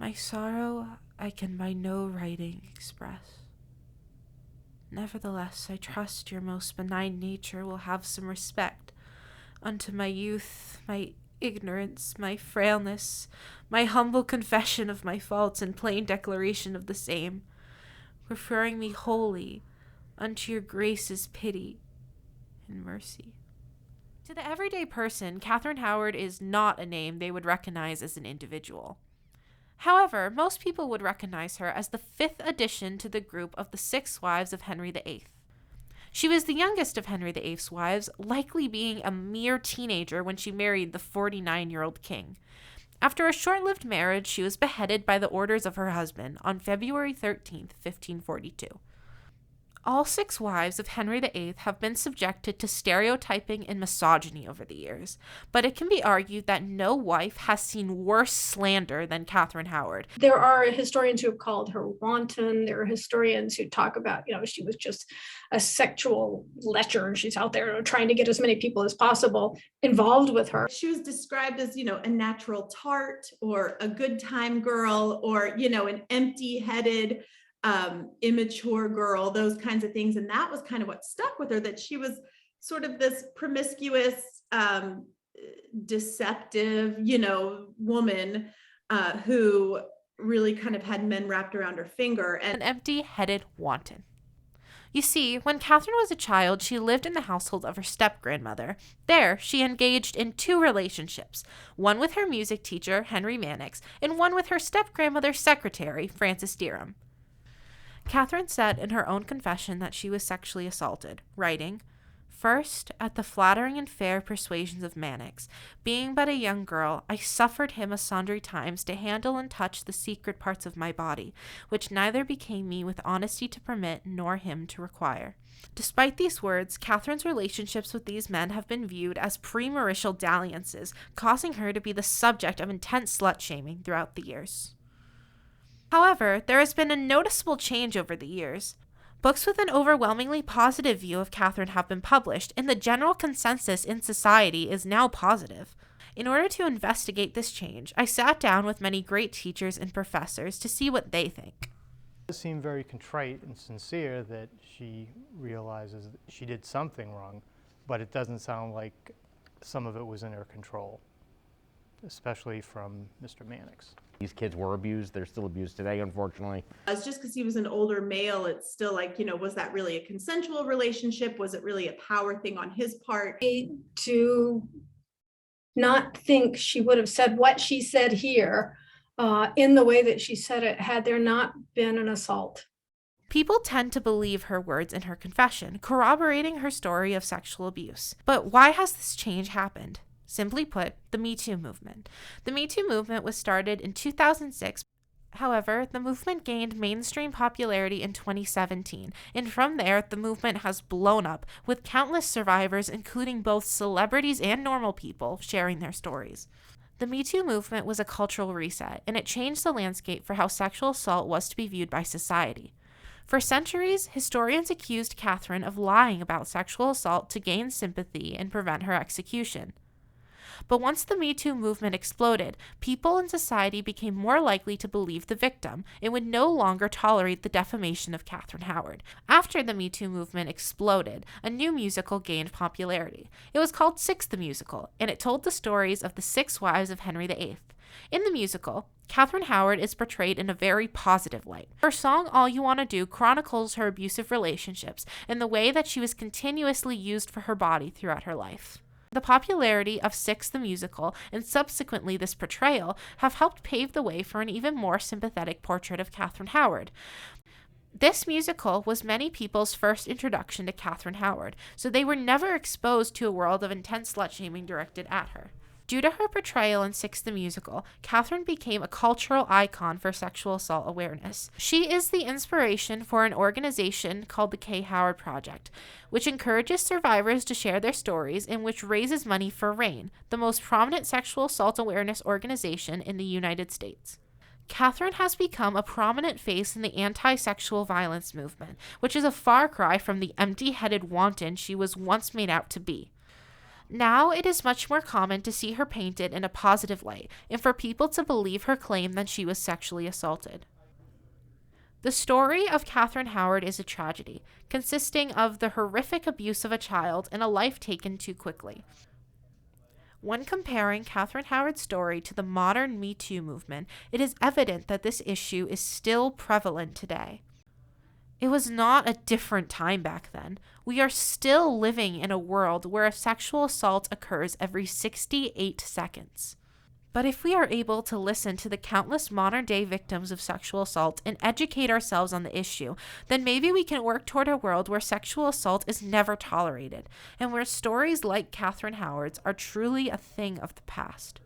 My sorrow I can by no writing express. Nevertheless, I trust your most benign nature will have some respect unto my youth, my ignorance, my frailness, my humble confession of my faults and plain declaration of the same, referring me wholly unto your grace's pity and mercy. To the everyday person, Catherine Howard is not a name they would recognize as an individual. However, most people would recognize her as the fifth addition to the group of the 6 wives of Henry VIII. She was the youngest of Henry VIII's wives, likely being a mere teenager when she married the 49-year-old king. After a short-lived marriage, she was beheaded by the orders of her husband on February 13, 1542. All 6 wives of Henry VIII have been subjected to stereotyping and misogyny over the years, but it can be argued that no wife has seen worse slander than Catherine Howard. There are historians who have called her wanton. There are historians who talk about, she was just a sexual lecher. She's out there trying to get as many people as possible involved with her. She was described as, a natural tart or a good time girl or, an empty-headed, immature girl, those kinds of things. And that was kind of what stuck with her, that she was sort of this promiscuous, deceptive, woman who really kind of had men wrapped around her finger. And an empty-headed wanton. You see, when Catherine was a child, she lived in the household of her step-grandmother. There, she engaged in 2 relationships, one with her music teacher, Henry Mannix, and one with her step-grandmother's secretary, Frances Derham. Catherine said in her own confession that she was sexually assaulted, writing, "First, at the flattering and fair persuasions of Mannix, being but a young girl, I suffered him a sundry times to handle and touch the secret parts of my body, which neither became me with honesty to permit, nor him to require." Despite these words, Catherine's relationships with these men have been viewed as premarital dalliances, causing her to be the subject of intense slut-shaming throughout the years. However, there has been a noticeable change over the years. Books with an overwhelmingly positive view of Catherine have been published, and the general consensus in society is now positive. In order to investigate this change, I sat down with many great teachers and professors to see what they think. It seemed very contrite and sincere that she realizes that she did something wrong, but it doesn't sound like some of it was in her control, especially from Mr. Mannix. These kids were abused. They're still abused today, unfortunately. It's just because he was an older male, it's still like, was that really a consensual relationship? Was it really a power thing on his part? To not think she would have said what she said here in the way that she said it had there not been an assault. People tend to believe her words in her confession, corroborating her story of sexual abuse. But why has this change happened? Simply put, the Me Too movement. The Me Too movement was started in 2006. However, the movement gained mainstream popularity in 2017, and from there, the movement has blown up, with countless survivors, including both celebrities and normal people, sharing their stories. The Me Too movement was a cultural reset, and it changed the landscape for how sexual assault was to be viewed by society. For centuries, historians accused Catherine of lying about sexual assault to gain sympathy and prevent her execution. But once the Me Too movement exploded, people in society became more likely to believe the victim and would no longer tolerate the defamation of Catherine Howard. After the Me Too movement exploded, a new musical gained popularity. It was called Six the Musical, and it told the stories of the 6 wives of Henry VIII. In the musical, Catherine Howard is portrayed in a very positive light. Her song All You Wanna Do chronicles her abusive relationships and the way that she was continuously used for her body throughout her life. The popularity of Six the Musical and subsequently this portrayal have helped pave the way for an even more sympathetic portrait of Catherine Howard. This musical was many people's first introduction to Catherine Howard, so they were never exposed to a world of intense slut-shaming directed at her. Due to her portrayal in Six the Musical, Catherine became a cultural icon for sexual assault awareness. She is the inspiration for an organization called the K. Howard Project, which encourages survivors to share their stories and which raises money for RAIN, the most prominent sexual assault awareness organization in the United States. Catherine has become a prominent face in the anti-sexual violence movement, which is a far cry from the empty-headed wanton she was once made out to be. Now it is much more common to see her painted in a positive light and for people to believe her claim that she was sexually assaulted. The story of Catherine Howard is a tragedy, consisting of the horrific abuse of a child and a life taken too quickly. When comparing Catherine Howard's story to the modern Me Too movement, it is evident that this issue is still prevalent today. It was not a different time back then. We are still living in a world where a sexual assault occurs every 68 seconds. But if we are able to listen to the countless modern-day victims of sexual assault and educate ourselves on the issue, then maybe we can work toward a world where sexual assault is never tolerated, and where stories like Catherine Howard's are truly a thing of the past.